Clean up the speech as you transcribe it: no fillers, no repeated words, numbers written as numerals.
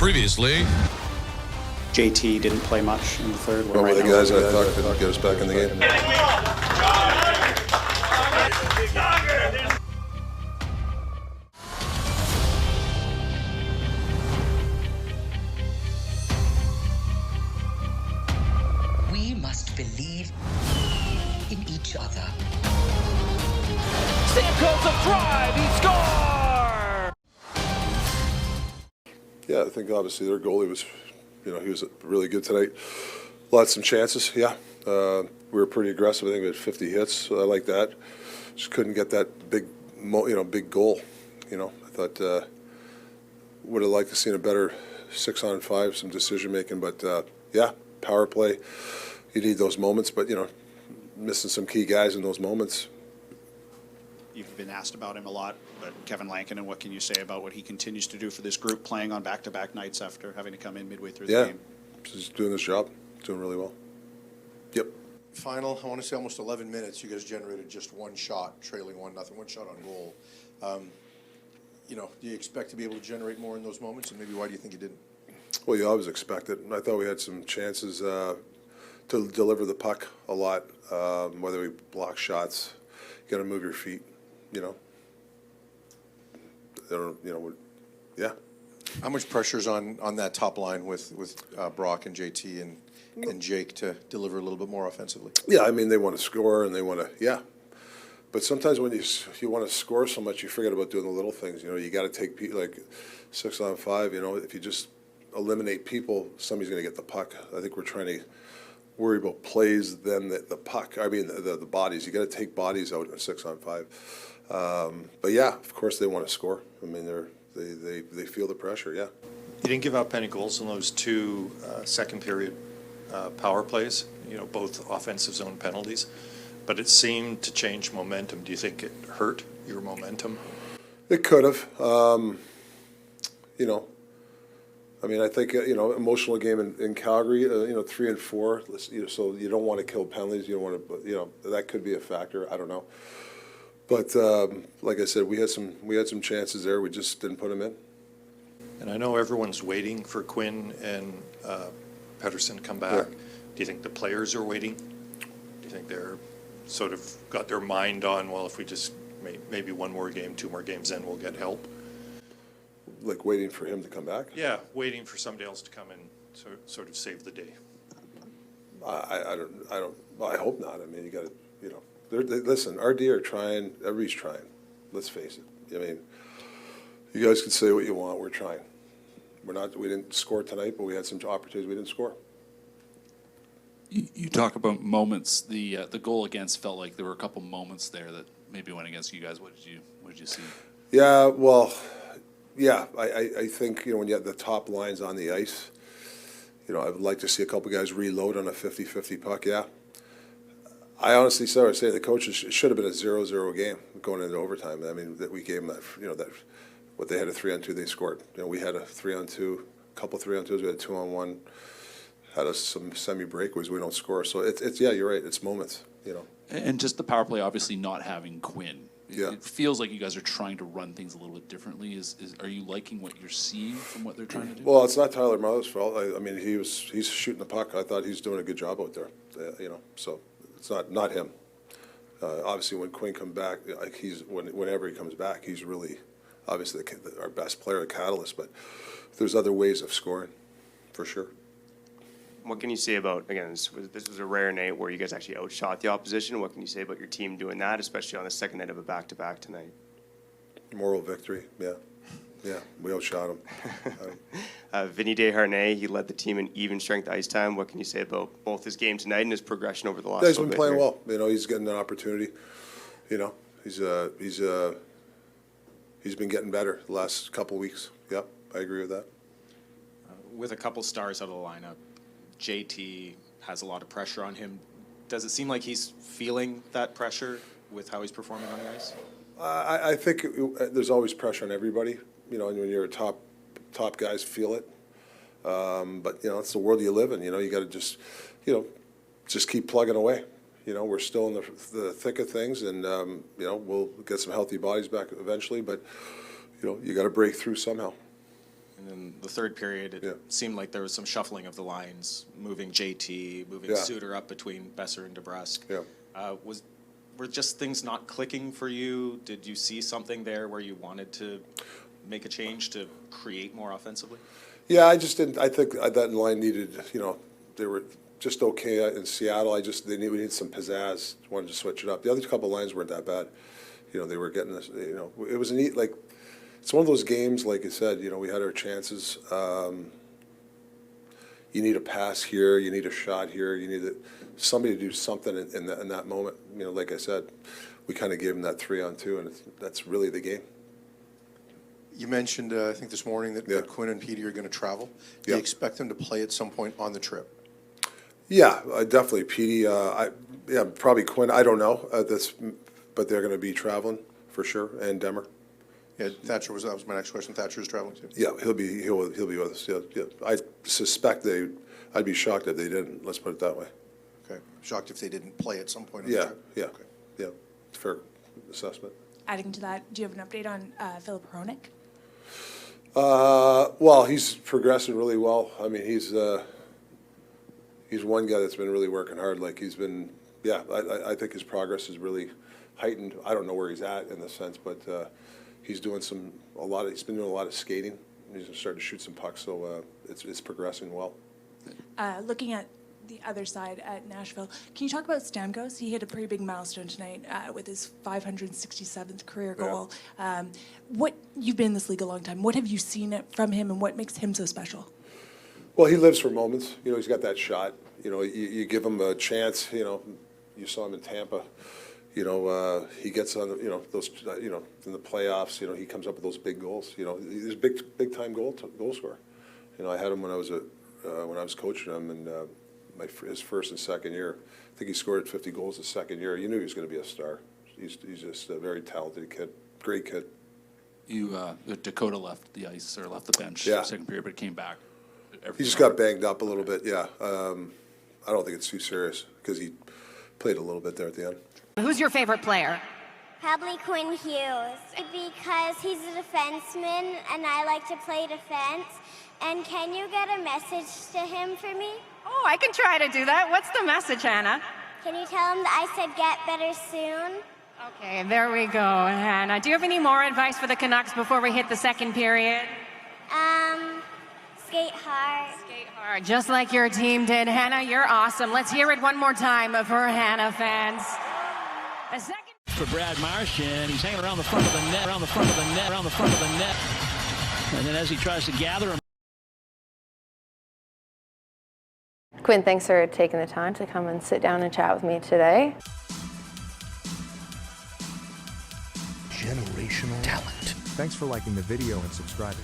Previously, JT didn't play much in the third. What were the guys I thought could get us back in the game? We must believe in each other. Stamkos a drive, he scores! Yeah, I think obviously their goalie was, he was really good tonight. Some chances, yeah. We were pretty aggressive. I think we had 50 hits. So I like that. Just couldn't get that big goal. I thought would have liked to seen a better 6-on-5, some decision making. But yeah, power play. You need those moments, but missing some key guys in those moments. You've been asked about him a lot, but Kevin Lankinen, what can you say about what he continues to do for this group, playing on back-to-back nights after having to come in midway through the game? He's doing his job, doing really well. Yep. Final, I want to say almost 11 minutes, you guys generated just one shot, trailing 1-0, one shot on goal. Do you expect to be able to generate more in those moments, and maybe why do you think you didn't? Well, you always expect it. I thought we had some chances to deliver the puck a lot, whether we block shots. You got to move your feet, yeah. How much pressure's on that top line with Brock and JT and Jake to deliver a little bit more offensively? Yeah, I mean, they want to score and they want to, yeah. But sometimes when you want to score so much, you forget about doing the little things. You got to take like 6-on-5. If you just eliminate people, somebody's going to get the puck. I think we're trying to worry about plays than the puck. I mean, the bodies. You got to take bodies out in 6-on-5. But yeah, of course they want to score. I mean, they feel the pressure. Yeah. You didn't give up any goals in those two second period power plays. Both offensive zone penalties. But it seemed to change momentum. Do you think it hurt your momentum? It could have. I mean, I think emotional game in Calgary. 3 and 4. So you don't want to kill penalties. You don't want to. That could be a factor. I don't know. But like I said, we had some chances there. We just didn't put them in. And I know everyone's waiting for Quinn and Pettersson to come back. Yeah. Do you think the players are waiting? Do you think they're sort of got their mind on, well, if we just maybe one more game, 2 more games, then we'll get help? Like waiting for him to come back? Yeah, waiting for somebody else to come and sort of save the day. I hope not. I mean, you got to, listen, RD are trying, everybody's trying. Let's face it. I mean, you guys can say what you want. We're trying. We didn't score tonight, but we had some opportunities we didn't score. You talk about moments. The goal against felt like there were a couple moments there that maybe went against you guys. What did you see? Yeah, well, yeah, I think when you have the top lines on the ice, I would like to see a couple guys reload on a 50-50 puck. Yeah, I honestly would say the coaches, it should have been a 0-0 game going into overtime. I mean, that we gave them that that what they had a 3-on-2, they scored. We had a 3-on-2, a couple 3-on-2s, we had a 2-on-1. Had some semi-breakaways, we don't score. So it's yeah, you're right. It's moments, And just the power play, obviously not having Quinn. Yeah. It feels like you guys are trying to run things a little bit differently. Are you liking what you're seeing from what they're trying to do? Well, it's not Tyler Mother's fault. I mean, he's shooting the puck. I thought he's doing a good job out there. So it's not him. Obviously, when Quinn comes back, like whenever he comes back, he's really obviously our best player, the catalyst. But there's other ways of scoring, for sure. What can you say about, again, this was a rare night where you guys actually outshot the opposition. What can you say about your team doing that, especially on the second night of a back-to-back tonight? Moral victory, yeah. Yeah, we outshot him. Vinny Desharnais, he led the team in even strength ice time. What can you say about both his game tonight and his progression over the last He's been playing here? well. He's getting an opportunity. He's been getting better the last couple weeks. Yep, I agree with that. With a couple stars out of the lineup, JT has a lot of pressure on him. Does it seem like he's feeling that pressure with how he's performing on the ice? I think there's always pressure on everybody. And when you're a top guys feel it. But it's the world you live in. You got to just keep plugging away. We're still in the thick of things, and we'll get some healthy bodies back eventually. But you got to break through somehow. And in the third period, it seemed like there was some shuffling of the lines, moving JT, moving Suter up between Besser and DeBrusque. Yeah. Were just things not clicking for you? Did you see something there where you wanted to make a change to create more offensively? Yeah, I just didn't. I think that line needed. They were just okay in Seattle. We needed some pizzazz. Wanted to switch it up. The other couple lines weren't that bad. They were getting this. It was a neat like. It's one of those games, like I said. We had our chances. You need a pass here. You need a shot here. You need somebody to do something in that moment. Like I said, we kind of gave them that 3-on-2, and that's really the game. You mentioned, I think this morning, that Quinn and Petey are going to travel. Do you expect them to play at some point on the trip? Yeah, definitely. Petey, probably Quinn. I don't know but they're going to be traveling for sure, and Demmer. Yeah, that was my next question. Thatcher is traveling too. Yeah, he'll be with us. Yeah. I suspect I'd be shocked if they didn't. Let's put it that way. Okay. Shocked if they didn't play at some point on the trip. Yeah. Okay. Yeah. Fair assessment. Adding to that, do you have an update on Philip Hronik? Well, he's progressing really well. I mean, he's one guy that's been really working hard. Like he's been, I think his progress is really heightened. I don't know where he's at in the sense, but he's doing he's been doing a lot of skating. He's starting to shoot some pucks, so it's progressing well. Looking at the other side at Nashville, can you talk about Stamkos? He hit a pretty big milestone tonight with his 567th career goal. You've been in this league a long time. What have you seen from him, and what makes him so special? Well, he lives for moments. He's got that shot. You give him a chance. You saw him in Tampa. He gets on those in the playoffs. He comes up with those big goals. He's a big time goal scorer. I had him when I was coaching him, and his first and second year, I think he scored 50 goals his second year. You knew he was going to be a star. He's just a very talented kid, great kid. Dakota left the ice or left the bench second period, but came back. He just got banged up a little bit. Yeah, I don't think it's too serious because he played a little bit there at the end. Who's your favorite player? Probably Quinn Hughes, because he's a defenseman and I like to play defense. And can you get a message to him for me? Oh, I can try to do that. What's the message, Hannah? Can you tell him that I said get better soon? Okay, there we go, Hannah. Do you have any more advice for the Canucks before we hit the second period? Skate hard. Skate hard, just like your team did. Hannah, you're awesome. Let's hear it one more time for Hannah fans. A second for Brad Marsh, and he's hanging around the front of the net, around the front of the net, around the front of the net. And then as he tries to gather him. Quinn, thanks for taking the time to come and sit down and chat with me today. Generational talent. Thanks for liking the video and subscribing.